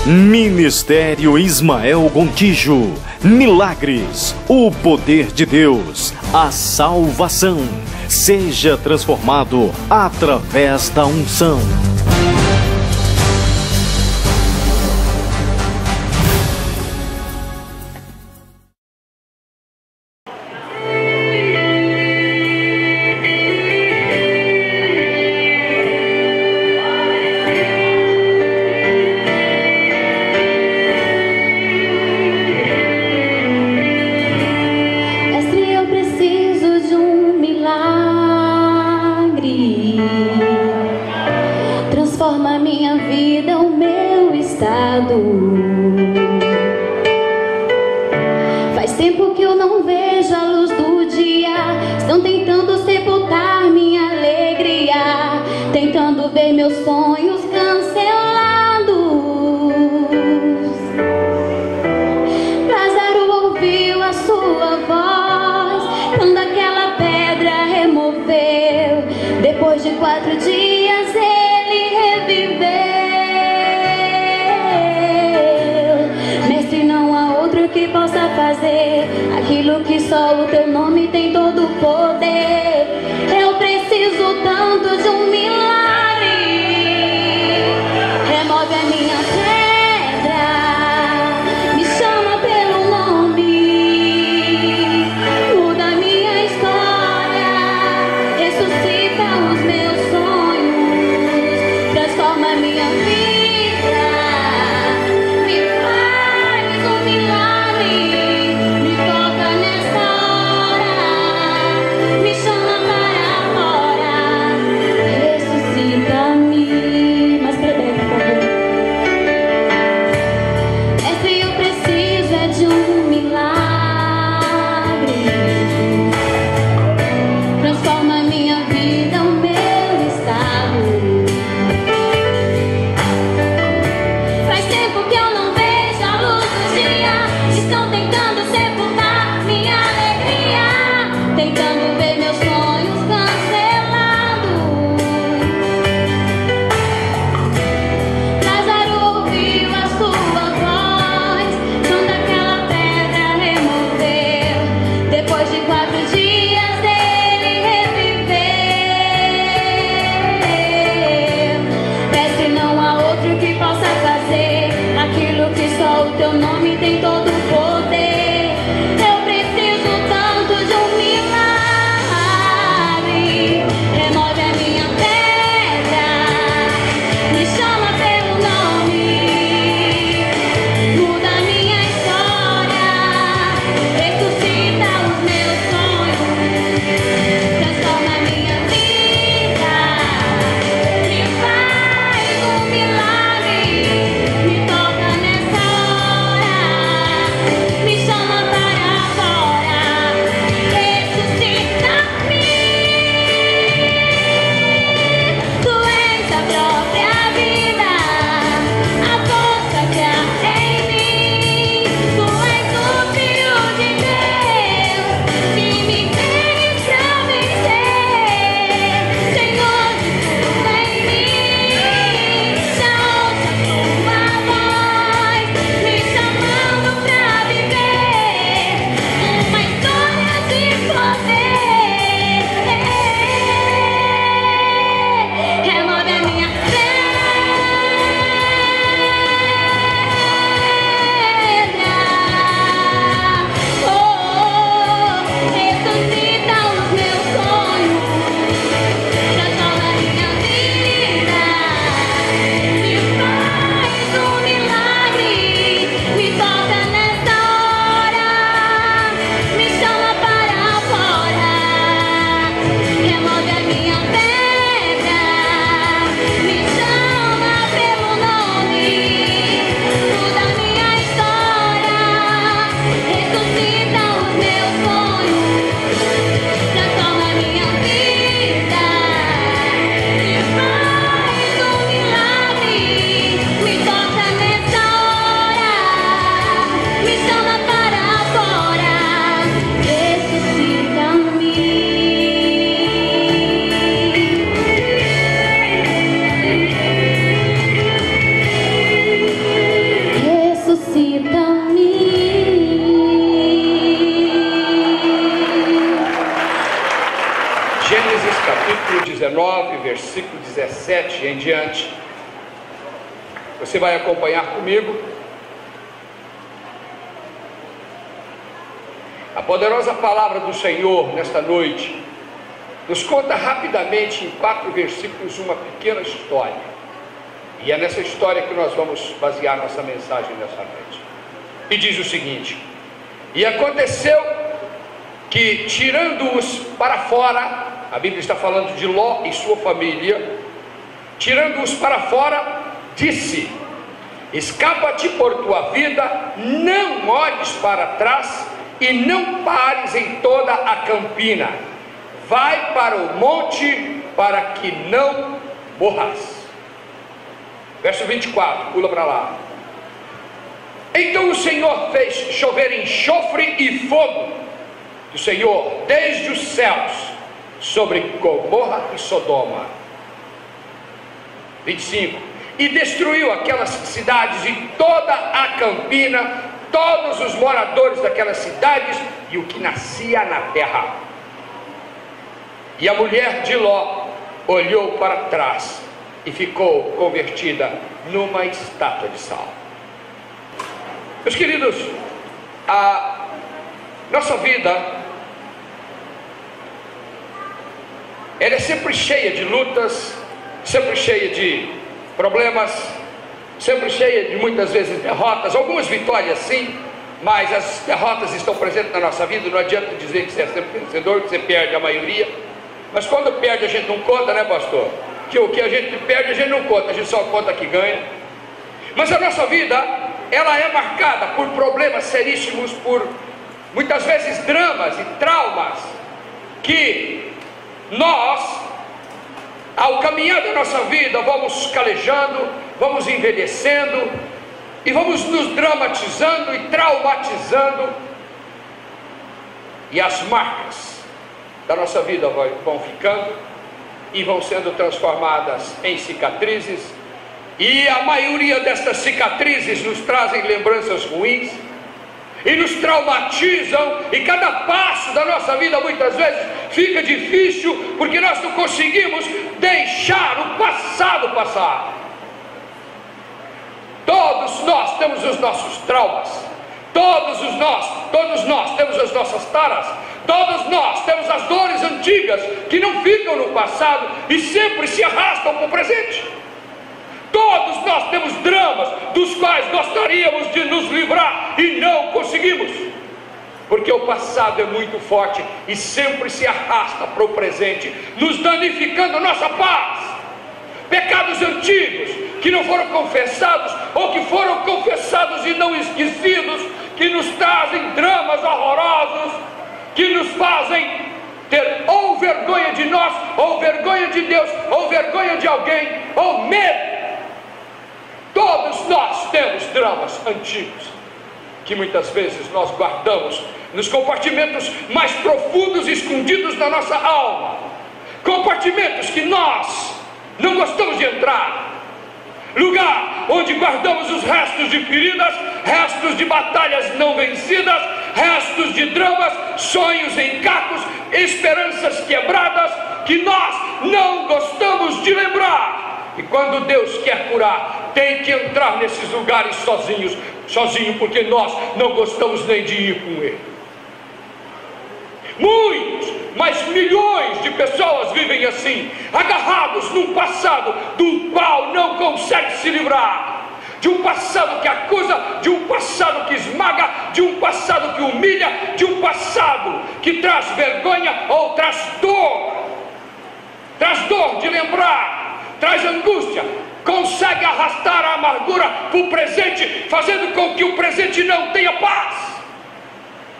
Ministério Ismael Gontijo. Milagres, o poder de Deus, a salvação. Seja transformado através da unção. Transforma minha vida, o meu estado. Faz tempo que eu não vejo a luz do dia. Estão tentando sepultar minha alegria, tentando ver meus sonhos cancelados. Lázaro ouviu a sua voz quando aquela pedra removeu. Depois de 4 dias ele reviveu. Mestre, não há outro que possa fazer aquilo que só o teu nome tem todo o poder. Eu preciso tanto de um milagre. Remove a minha pedra, me chama pelo nome, muda a minha história, ressuscita os meus sonhos, transforma a minha vida, me faz um milagre, me toca nessa hora, me chama para fora, ressuscita-me. Mas prega, por favor. Mestre, eu preciso é de um milagre. Transforma a minha vida, o meu estado. Faz tempo que eu não vejo a luz do dia. Estão tentando sepultar minha alegria, tentando ver meus sonhos cancelados. Lázaro ouviu a sua voz quando aquela pedra removeu. Depois de 4 dias ele reviveu. Mestre, não há outro que possa fazer aquilo que só o teu nome tem todo o poder. Eu preciso tanto de um milagre. Remove a minha pedra, me chama pelo nome, muda a minha história, ressuscita os meus sonhos, transforma a minha vida, me faz um milagre, me toca nessa hora, 19, versículo 17 em diante. Você vai acompanhar comigo. A poderosa palavra do Senhor nesta noite nos conta rapidamente em 4 versículos uma pequena história. E é nessa história que nós vamos basear nossa mensagem nessa noite. E diz o seguinte: e aconteceu que, tirando-os para fora, a Bíblia está falando de Ló e sua família, tirando-os para fora, disse: escapa-te por tua vida, não olhes para trás e não pares em toda a campina, vai para o monte para que não morras. Verso 24, pula para lá. Então o Senhor fez chover enxofre e fogo do Senhor desde os céus sobre Gomorra e Sodoma. 25. E destruiu aquelas cidades e toda a campina, todos os moradores daquelas cidades e o que nascia na terra. E a mulher de Ló olhou para trás e ficou convertida numa estátua de sal. Meus queridos, a nossa vida, ela é sempre cheia de lutas, sempre cheia de problemas, sempre cheia de muitas vezes derrotas, algumas vitórias sim, mas as derrotas estão presentes na nossa vida. Não adianta dizer que você é sempre vencedor, que você perde a maioria, mas quando perde a gente não conta, né, pastor? Que o que a gente perde a gente não conta, a gente só conta que ganha. Mas a nossa vida, ela é marcada por problemas seríssimos, por muitas vezes dramas e traumas, que nós, ao caminhar da nossa vida, vamos calejando, vamos envelhecendo e vamos nos dramatizando e traumatizando, e as marcas da nossa vida vão ficando e vão sendo transformadas em cicatrizes, e a maioria destas cicatrizes nos trazem lembranças ruins e nos traumatizam, e cada passo da nossa vida muitas vezes fica difícil, porque nós não conseguimos deixar o passado passar. Todos nós temos os nossos traumas, todos nós temos as nossas taras, todos nós temos as dores antigas que não ficam no passado e sempre se arrastam para o presente. Todos nós temos dramas dos quais gostaríamos de nos livrar e não conseguimos, porque o passado é muito forte e sempre se arrasta para o presente, nos danificando nossa paz. Pecados antigos que não foram confessados, ou que foram confessados e não esquecidos, que nos trazem dramas horrorosos, que nos fazem ter ou vergonha de nós, ou vergonha de Deus, ou vergonha de alguém, ou medo. Todos nós temos dramas antigos que muitas vezes nós guardamos nos compartimentos mais profundos e escondidos da nossa alma, compartimentos que nós não gostamos de entrar, lugar onde guardamos os restos de feridas, restos de batalhas não vencidas, restos de dramas, sonhos em cacos, esperanças quebradas que nós não gostamos de lembrar. E quando Deus quer curar, tem que entrar nesses lugares sozinho, porque nós não gostamos nem de ir com Ele. Muitos, mas milhões de pessoas vivem assim, agarrados num passado do qual não consegue se livrar, de um passado que acusa, de um passado que esmaga, de um passado que humilha, de um passado que traz vergonha ou traz dor de lembrar, traz angústia, consegue arrastar a amargura para o presente, fazendo com que o presente não tenha paz.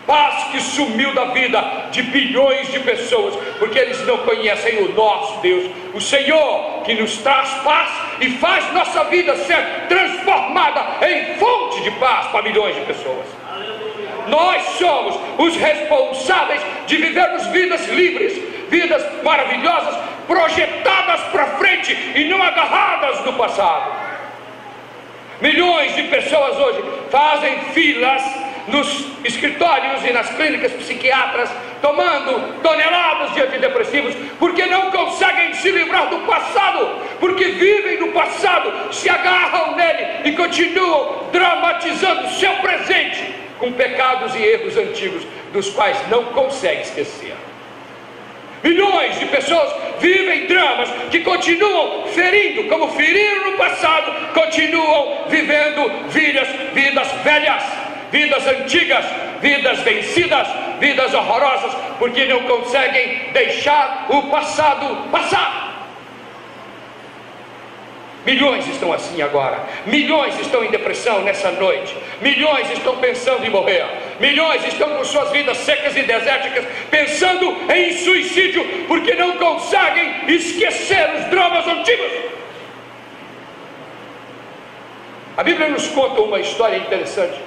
Paz que sumiu da vida de bilhões de pessoas, porque eles não conhecem o nosso Deus, o Senhor, que nos traz paz e faz nossa vida ser transformada em fonte de paz para milhões de pessoas. Nós somos os responsáveis de vivermos vidas livres, vidas maravilhosas, projetadas para frente e não agarradas no passado. Milhões de pessoas hoje fazem filas nos escritórios e nas clínicas psiquiátricas tomando toneladas de antidepressivos, porque não conseguem se livrar do passado, porque vivem no passado, se agarram nele e continuam dramatizando seu presente com pecados e erros antigos, dos quais não conseguem esquecer. Milhões de pessoas vivem dramas que continuam ferindo, como feriram no passado, continuam vivendo vidas velhas, vidas antigas, vidas vencidas, vidas horrorosas, porque não conseguem deixar o passado passar. Milhões estão assim agora, milhões estão em depressão nessa noite, milhões estão pensando em morrer, milhões estão com suas vidas secas e desérticas, pensando em suicídio, porque não conseguem esquecer os dramas antigos. A Bíblia nos conta uma história interessante,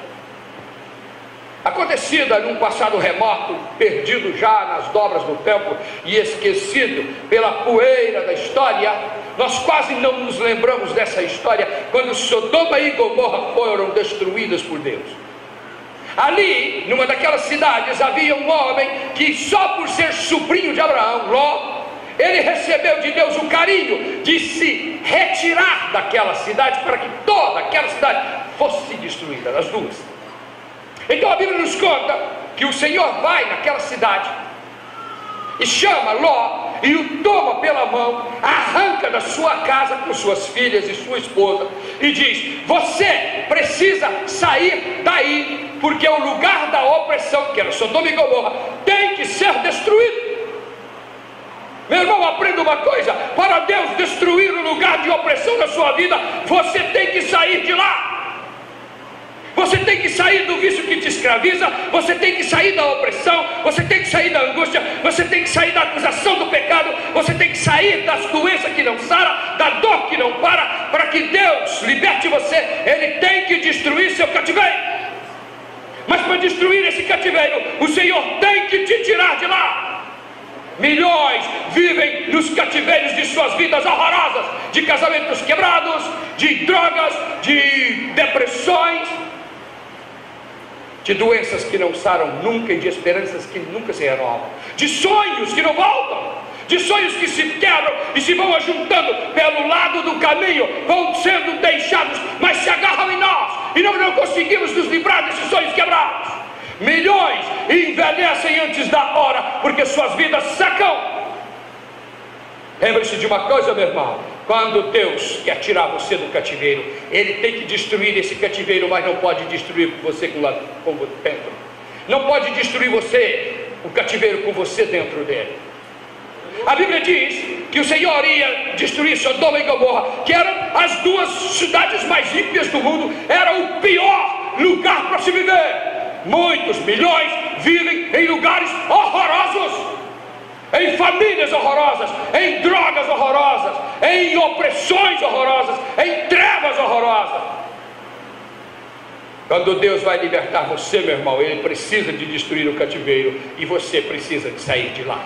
acontecida num passado remoto, perdido já nas dobras do tempo e esquecido pela poeira da história. Nós quase não nos lembramos dessa história quando Sodoma e Gomorra foram destruídas por Deus. Ali, numa daquelas cidades, havia um homem que, só por ser sobrinho de Abraão, Ló, ele recebeu de Deus o carinho de se retirar daquela cidade para que toda aquela cidade fosse destruída, as duas. Então a Bíblia nos conta que o Senhor vai naquela cidade e chama Ló e o toma pela mão, arranca da sua casa com suas filhas e sua esposa e diz: você precisa sair daí, porque o lugar da opressão, que era Sodoma e Gomorra, tem que ser destruído. Meu irmão, aprenda uma coisa: para Deus destruir o lugar de opressão na sua vida, você tem que sair de lá. Você tem que sair do vício que te escraviza, você tem que sair da opressão, você tem que sair da angústia, você tem que sair da acusação do pecado, você tem que sair das doenças que não saram, da dor que não para que Deus liberte você. Ele tem que destruir seu cativeiro. Mas para destruir esse cativeiro, o Senhor tem que te tirar de lá. Milhões vivem nos cativeiros de suas vidas horrorosas, de casamentos quebrados, de drogas, de depressões, de doenças que não saram nunca e de esperanças que nunca se renovam, de sonhos que não voltam, de sonhos que se quebram e se vão ajuntando pelo lado do caminho, vão sendo deixados, mas se agarram em nós e não conseguimos nos livrar desses sonhos quebrados. Milhões envelhecem antes da hora porque suas vidas secam. Lembre-se de uma coisa, meu irmão: quando Deus quer tirar você do cativeiro, Ele tem que destruir esse cativeiro, mas não pode destruir você com dentro. Não pode destruir você, o cativeiro, com você dentro dele. A Bíblia diz que o Senhor ia destruir Sodoma e Gomorra, que eram as duas cidades mais ímpias do mundo, era o pior lugar para se viver. Muitos milhões vivem em lugares horrorosos, em famílias horrorosas, em drogas horrorosas, em opressões horrorosas, em trevas horrorosas. Quando Deus vai libertar você, meu irmão, Ele precisa de destruir o cativeiro e você precisa de sair de lá.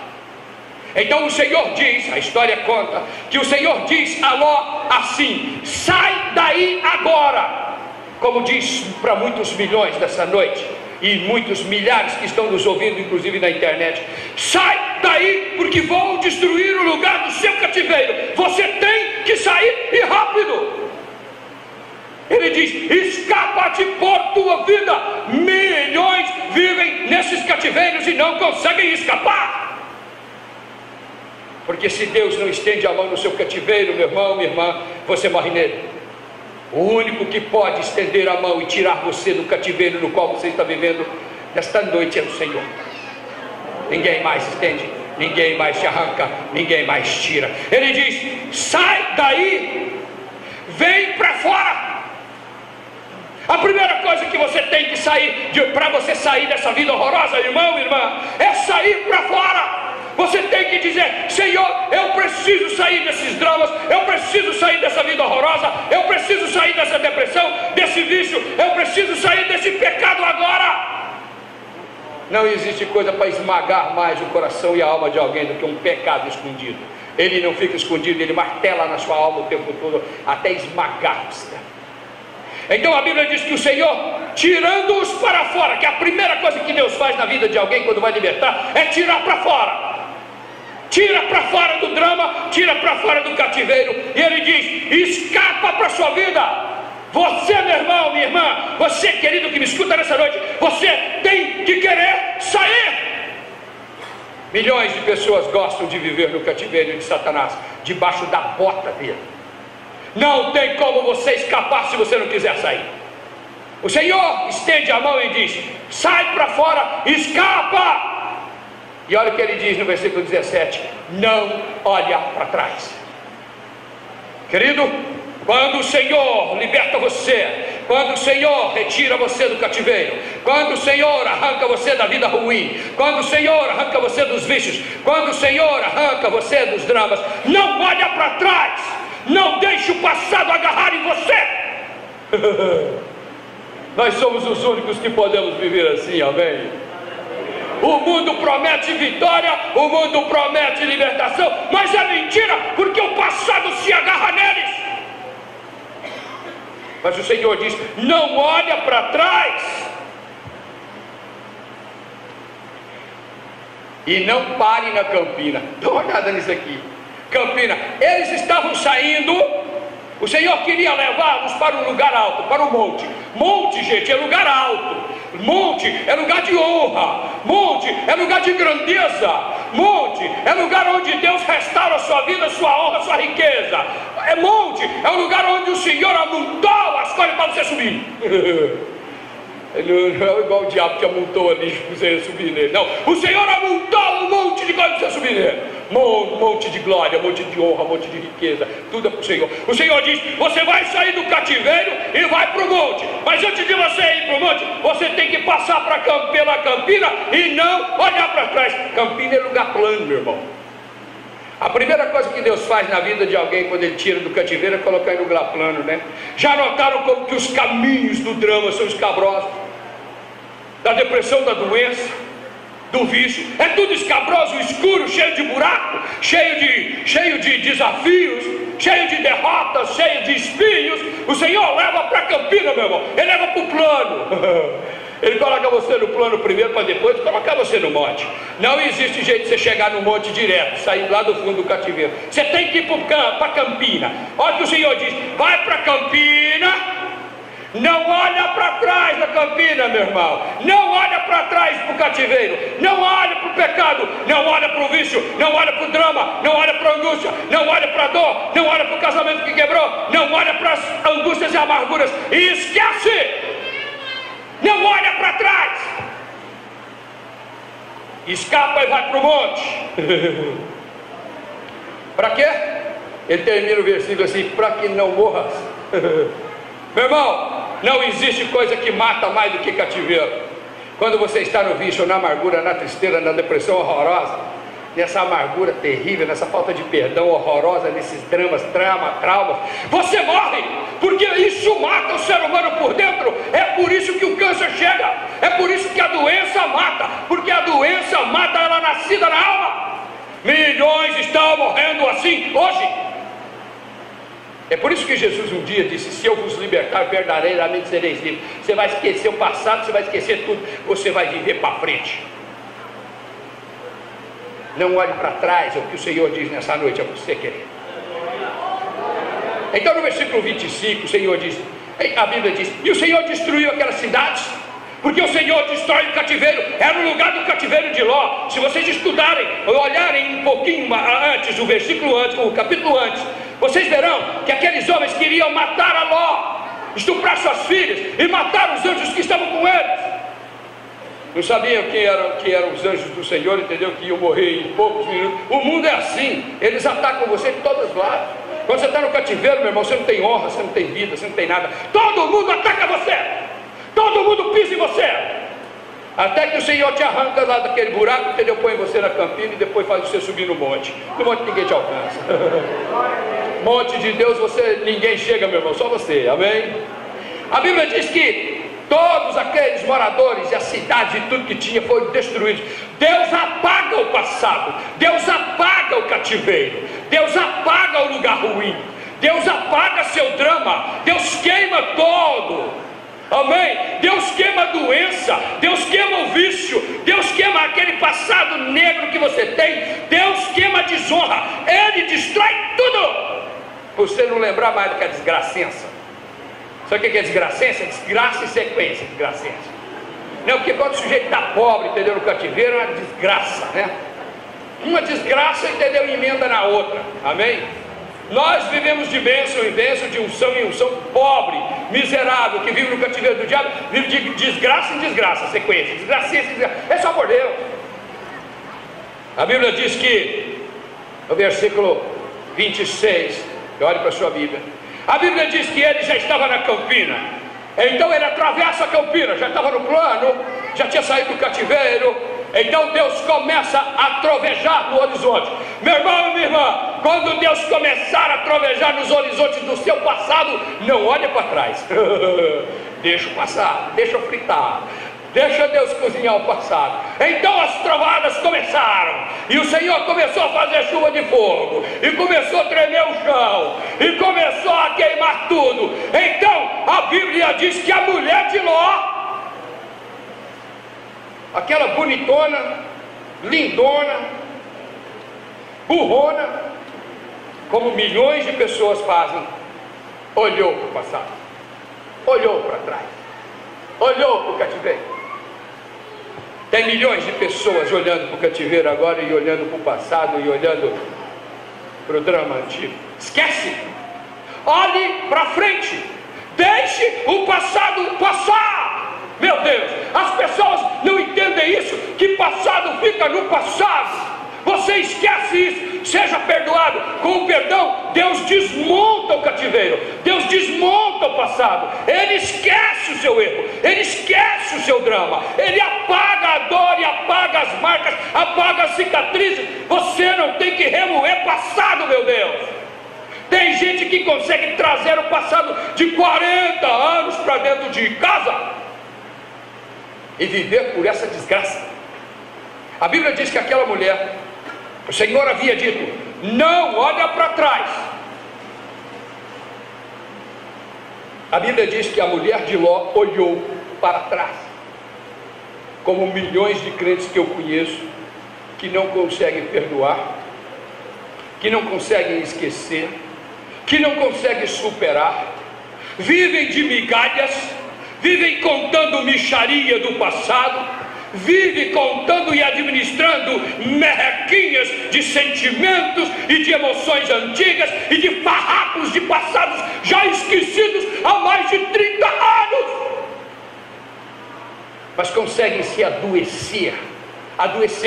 Então o Senhor diz, a história conta, que o Senhor diz a Ló assim: sai daí agora. Como diz para muitos milhões dessa noite, e muitos milhares que estão nos ouvindo, inclusive na internet: sai daí, porque vão destruir o lugar do seu cativeiro. Você tem que sair, e rápido. Ele diz: escapa-te por tua vida. Milhões vivem nesses cativeiros e não conseguem escapar, porque se Deus não estende a mão no seu cativeiro, meu irmão, minha irmã, você morre nele. O único que pode estender a mão e tirar você do cativeiro no qual você está vivendo nesta noite é o Senhor. Ninguém mais estende, ninguém mais te arranca, ninguém mais tira. Ele diz: sai daí, vem para fora. A primeira coisa que você tem que sair, para você sair dessa vida horrorosa, irmão, irmã, é sair para fora. Você tem que dizer: Senhor, eu preciso sair desses dramas, eu preciso sair dessa vida horrorosa, eu preciso sair dessa depressão, desse vício, eu preciso sair desse pecado agora. Não existe coisa para esmagar mais o coração e a alma de alguém do que um pecado escondido. Ele não fica escondido, ele martela na sua alma o tempo todo até esmagar você. Então a Bíblia diz que o Senhor, tirando-os para fora, que a primeira coisa que Deus faz na vida de alguém quando vai libertar, é tirar para fora. Tira para fora do drama, tira para fora do cativeiro. E Ele diz, escapa para a sua vida. Você, meu irmão, minha irmã, você, querido que me escuta nessa noite, você tem que querer sair. Milhões de pessoas gostam de viver no cativeiro de Satanás, debaixo da bota dele. Não tem como você escapar se você não quiser sair. O Senhor estende a mão e diz, sai para fora, escapa. E olha o que Ele diz no versículo 17, não olha para trás. Querido, quando o Senhor liberta você, quando o Senhor retira você do cativeiro, quando o Senhor arranca você da vida ruim, quando o Senhor arranca você dos vícios, quando o Senhor arranca você dos dramas, não olha para trás, não deixe o passado agarrar em você. Nós somos os únicos que podemos viver assim, amém? O mundo promete vitória, o mundo promete libertação, mas é mentira, porque o passado se agarra neles. Mas o Senhor diz, não olha para trás. E não pare na Campina. Dá uma olhada nisso aqui. Campina, eles estavam saindo. O Senhor queria levá-los para um lugar alto, para um monte. Monte, gente, é lugar alto. Monte é lugar de honra. Monte é lugar de grandeza. Monte é lugar onde Deus restaura a sua vida, a sua honra, a sua riqueza. Monte é um lugar onde o Senhor amontoa as coisas para você subir. Não é igual o diabo que amontou ali para você subir nele. Não, o Senhor amontoa um monte de coisas para você subir nele. Monte de glória, monte de honra, monte de riqueza. Tudo é para o Senhor. O Senhor diz, você vai sair do cativeiro e vai para o monte. Mas antes de você ir para o monte, você tem que passar pela Campina e não olhar para trás. Campina é lugar plano, meu irmão. A primeira coisa que Deus faz na vida de alguém quando Ele tira do cativeiro é colocar em lugar plano, né? Já notaram como que os caminhos do drama são escabrosos? Da depressão, da doença, do vício, é tudo escabroso, escuro, cheio de buraco, cheio de desafios, cheio de derrotas, cheio de espinhos. O Senhor leva para a Campina, meu irmão. Ele leva para o plano. Ele coloca você no plano primeiro para depois colocar você no monte. Não existe jeito de você chegar no monte direto, sair lá do fundo do cativeiro. Você tem que ir para Campina. Olha o que o Senhor diz, vai para Campina. Não olha para trás na Campina, meu irmão. Não olha para trás para o cativeiro. Não olha para o pecado. Não olha para o vício. Não olha para o drama. Não olha para a angústia. Não olha para a dor. Não olha para o casamento que quebrou. Não olha para as angústias e amarguras. E esquece. Não olha para trás. Escapa e vai para o monte. Para quê? Ele termina o versículo assim, para que não morras. Meu irmão, não existe coisa que mata mais do que cativeiro. Quando você está no vício, na amargura, na tristeza, na depressão horrorosa, nessa amargura terrível, nessa falta de perdão horrorosa, nesses traumas, você morre, porque isso mata o ser humano por dentro. É por isso que o câncer chega, é por isso que a doença mata, porque a doença mata ela nascida na alma. Milhões estão morrendo assim hoje. É por isso que Jesus um dia disse, se eu vos libertar, verdadeiramente sereis livres. Você vai esquecer o passado, você vai esquecer tudo, você vai viver para frente. Não olhe para trás, é o que o Senhor diz nessa noite a você, querido. Então no versículo 25, o Senhor diz, a Bíblia diz, e o Senhor destruiu aquelas cidades, porque o Senhor destrói o cativeiro. Era o lugar do cativeiro de Ló. Se vocês estudarem, ou olharem um pouquinho antes, o versículo antes, o capítulo antes, vocês verão que aqueles homens queriam matar a Ló, estuprar suas filhas e matar os anjos que estavam com eles. Não sabiam que eram os anjos do Senhor, entendeu? Que iam morrer em poucos minutos. O mundo é assim, eles atacam você de todos os lados. Quando você está no cativeiro, meu irmão, você não tem honra, você não tem vida, você não tem nada. Todo mundo ataca você, todo mundo pisa em você, até que o Senhor te arranca lá daquele buraco, entendeu? Põe você na Campina e depois faz você subir no monte. No monte ninguém te alcança. Monte de Deus, ninguém chega, meu irmão, só você, amém? A Bíblia diz que todos aqueles moradores e a cidade e tudo que tinha foram destruídos. Deus apaga o passado, Deus apaga o cativeiro, Deus apaga o lugar ruim, Deus apaga seu drama, Deus queima todo. Amém? Deus queima a doença, Deus queima o vício, Deus queima aquele passado negro que você tem, Deus queima a desonra, Ele destrói tudo. Você não lembrar mais do que é desgracença. Sabe o que é desgracença? Desgraça e sequência, desgracença. Não, porque quando o sujeito está pobre, entendeu, no cativeiro, é uma desgraça, né? Uma desgraça, entendeu, emenda na outra. Amém? Nós vivemos de bênção em bênção, de unção em unção. Pobre, miserável, que vive no cativeiro do diabo, vive de desgraça em desgraça, sequência, desgraça. É só por Deus. A Bíblia diz que, no versículo 26, olhe para a sua Bíblia, a Bíblia diz que ele já estava na campina. Então ele atravessa a campina, já estava no plano, já tinha saído do cativeiro. Então Deus começa a trovejar no horizonte. Meu irmão e minha irmã, quando Deus começar a trovejar nos horizontes do seu passado, não olhe para trás. Deixa o passado, deixa fritar, deixa Deus cozinhar o passado. Então as trovadas começaram, e o Senhor começou a fazer chuva de fogo, e começou a tremer o chão, e começou a queimar tudo. Então a Bíblia diz que a mulher de Ló, aquela bonitona, lindona, burrona, como milhões de pessoas fazem, olhou para o passado, olhou para trás, olhou para o cativeiro. Tem milhões de pessoas olhando para o cativeiro agora, e olhando para o passado, e olhando para o drama antigo. Esquece, olhe para frente, deixe o passado passar. Meu Deus, as pessoas não entendem isso, que passado fica no passado. Você esquece isso, seja perdoado. Com o perdão, Deus desmonta o cativeiro, Deus desmonta o passado. Ele esquece o seu erro, Ele esquece o seu drama, Ele apaga a dor e apaga as marcas, apaga as cicatrizes. Você não tem que remoer passado, meu Deus. Tem gente que consegue trazer o passado de 40 anos para dentro de casa e viver por essa desgraça. A Bíblia diz que aquela mulher, o Senhor havia dito: não olha para trás. A Bíblia diz que a mulher de Ló olhou para trás, como milhões de crentes que eu conheço, que não conseguem perdoar, que não conseguem esquecer, que não conseguem superar, vivem de migalhas, vivem contando mixaria do passado, vive contando e administrando merrequinhas de sentimentos e de emoções antigas e de farrapos de passados já esquecidos há mais de 30 anos. Mas conseguem se adoecer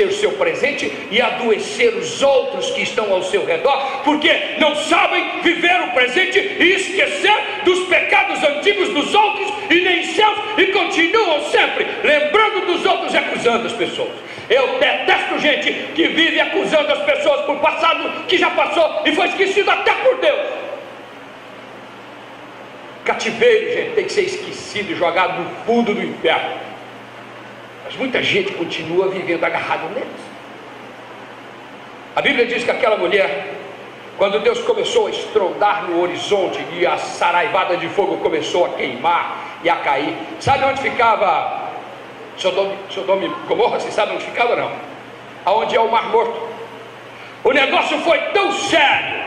o seu presente e adoecer os outros que estão ao seu redor, porque não sabem viver o presente e esquecer dos pecados antigos dos outros e nem seus, e continuam sempre lembrando dos outros e acusando as pessoas. Eu detesto gente que vive acusando as pessoas por passado que já passou e foi esquecido até por Deus. Cativeiro, gente, tem que ser esquecido e jogado no fundo do inferno. Mas muita gente continua vivendo agarrado neles. A Bíblia diz que aquela mulher, quando Deus começou a estrondar no horizonte e a saraivada de fogo começou a queimar e a cair, sabe onde ficava Sodoma e Gomorra? Você sabe onde ficava? Não. Aonde é o Mar Morto. O negócio foi tão sério,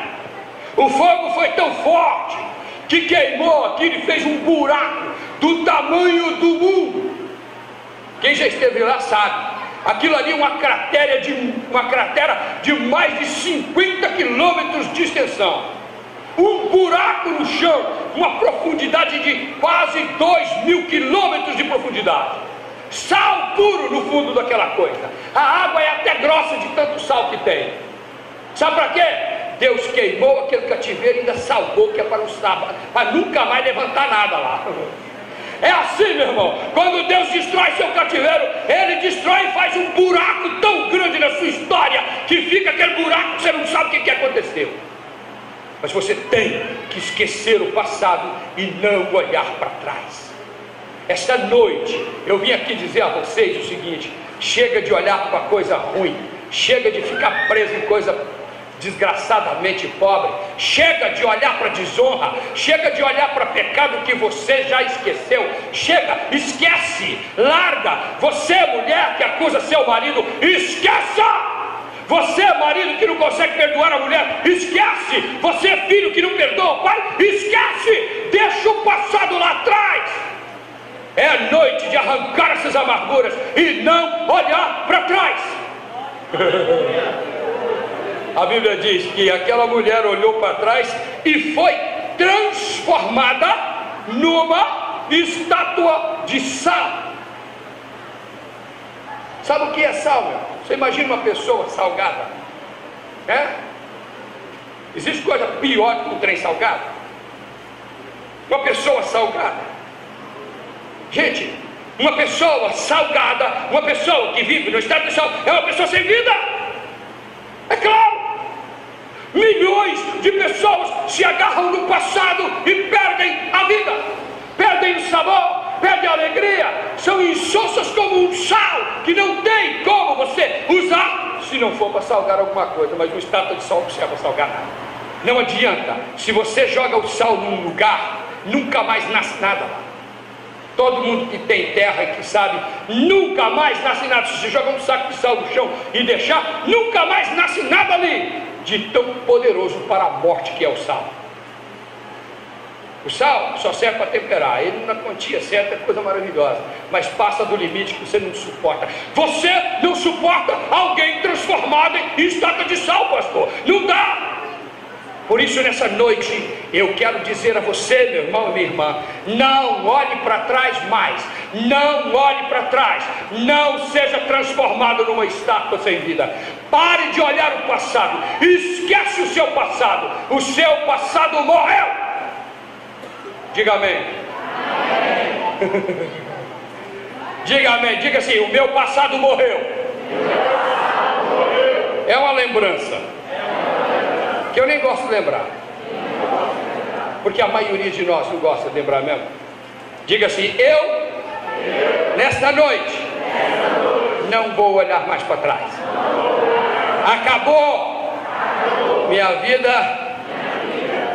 o fogo foi tão forte, que queimou aquilo e fez um buraco do tamanho do mundo. Quem já esteve lá sabe, aquilo ali é uma cratera de mais de 50 quilômetros de extensão, um buraco no chão, uma profundidade de quase 2.000 quilômetros de profundidade, sal puro no fundo daquela coisa, a água é até grossa de tanto sal que tem. Sabe para quê? Deus queimou aquele cativeiro e ainda salvou, que é para nunca mais levantar nada lá. É assim, meu irmão, quando Deus destrói seu cativeiro, Ele destrói e faz um buraco tão grande na sua história, que fica aquele buraco que você não sabe o que aconteceu. Mas você tem que esquecer o passado e não olhar para trás. Esta noite, eu vim aqui dizer a vocês o seguinte: chega de olhar para coisa ruim, chega de ficar preso em coisa desgraçadamente pobre, chega de olhar para desonra, chega de olhar para pecado que você já esqueceu, chega, esquece, larga. Você, mulher que acusa seu marido, esqueça. Você, marido que não consegue perdoar a mulher, esquece. Você, filho que não perdoa o pai, esquece. Deixa o passado lá atrás. É a noite de arrancar essas amarguras e não olhar para trás. A Bíblia diz que aquela mulher olhou para trás e foi transformada numa estátua de sal. Sabe o que é sal, meu? Você imagina uma pessoa salgada? Existe coisa pior que um trem salgado? Uma pessoa salgada. Gente, uma pessoa salgada, uma pessoa que vive no estado de sal, é uma pessoa sem vida. É claro. Milhões de pessoas se agarram no passado e perdem a vida, perdem o sabor, perdem a alegria, são insossas como um sal que não tem como você usar se não for para salgar alguma coisa. Mas uma estátua de sal não serve para salgar nada. Não adianta. Se você joga o sal num lugar, nunca mais nasce nada lá. Todo mundo que tem terra e que sabe, nunca mais nasce nada. Se você jogar um saco de sal no chão e deixar, nunca mais nasce nada ali, de tão poderoso para a morte que é o sal. O sal só serve para temperar. Ele na quantia certa é coisa maravilhosa, mas passa do limite que você não suporta. Você não suporta alguém transformado em estátua de sal, pastor. Não dá. Por isso, nessa noite, eu quero dizer a você, meu irmão e minha irmã, não olhe para trás mais. Não olhe para trás. Não seja transformado numa estátua sem vida. Pare de olhar o passado. Esquece o seu passado. O seu passado morreu. Diga amém. Amém. Diga amém. Diga assim: o meu passado morreu. É uma lembrança que eu nem gosto de lembrar, porque a maioria de nós não gosta de lembrar mesmo. Diga assim: eu nesta noite não vou olhar mais para trás. Acabou. Minha vida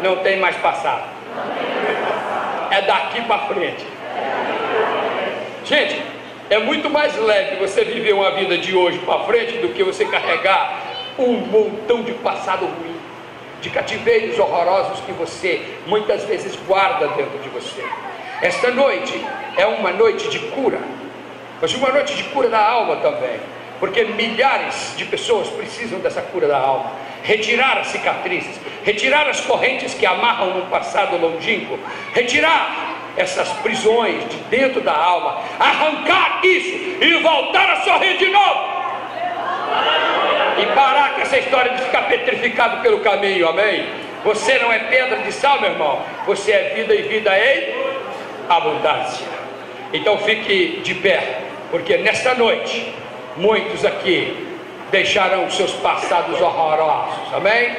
não tem mais passado. É daqui para frente. Gente, é muito mais leve você viver uma vida de hoje para frente do que você carregar um montão de passado ruim, de cativeiros horrorosos que você muitas vezes guarda dentro de você. Esta noite é uma noite de cura, mas uma noite de cura da alma também, porque milhares de pessoas precisam dessa cura da alma. Retirar as cicatrizes, retirar as correntes que amarram no passado longínquo, retirar essas prisões de dentro da alma, arrancar isso e voltar a sorrir de novo. E parar com essa história de ficar petrificado pelo caminho, amém? Você não é pedra de sal, meu irmão. Você é vida e vida em abundância. Então fique de pé, porque nesta noite muitos aqui deixarão seus passados horrorosos, amém?